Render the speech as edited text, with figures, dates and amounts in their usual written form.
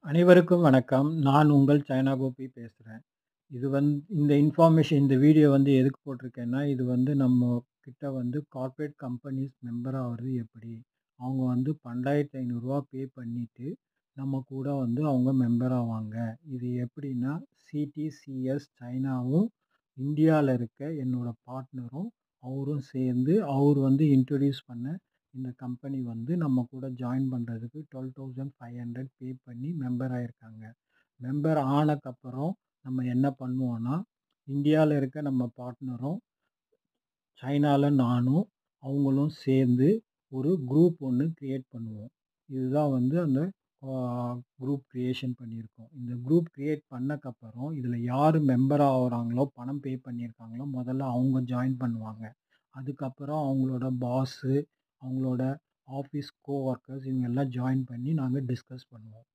அனைவருக்கும் வணக்கம். நான் உங்கள் சைனா கோபி பேசுறேன். இந்த இன்ஃபர்மேஷன் இந்த வீடியோ எதுக்கு போட்டிருக்கேன்னா, இது நம்ம கிட்ட கார்ப்பரேட் கம்பெனிஸ் மெம்பர் ஆவுறது எப்படி? அவங்க ரூ. 12,500 பே பண்ணிட்டு, நம்ம கூட அவங்க மெம்பர் ஆவாங்க. இது எப்படின்னா, சிடிசிஎஸ் சைனாவும், இந்தியால இருக்க என்னோட பார்ட்னரும், அவரும் சேர்ந்து அவர் இன்ட்ரோடியூஸ் பண்ண இந்த கம்பெனி நம்ம கூட ஜாயின் பண்றதுக்கு 12,500 பே பண்ணி மெம்பர் ஆயிருக்காங்க. மெம்பர் ஆனக்கப்புறம் நம்ம என்ன பண்ணுவோம்னா, இந்தியால இருக்க நம்ம பார்ட்னரும், சைனால நானும், அவங்களும் சேர்ந்து ஒரு குரூப் ஒண்ணு கிரியேட் பண்ணுவோம். இதுதான் அந்த ஆ குரூப் கிரியேஷன் பண்ணியிருக்கோம். இந்த குரூப் கிரியேட் பண்ணக்கப்புறம், இதில யாரு மெம்பர் ஆகுறாங்களோ, பணம் பே பண்ணியிருக்காங்களோ, முதல்ல அவங்க ஜாயின் பண்ணுவாங்க. அதுக்கப்புறம் அவங்களோட பாஸு, அவங்களோட ஆஃபீஸ் கோவொர்க்கர்ஸ் இவங்க எல்லாம் ஜாயின் பண்ணி நாங்க டிஸ்கஸ் பண்ணுவோம்.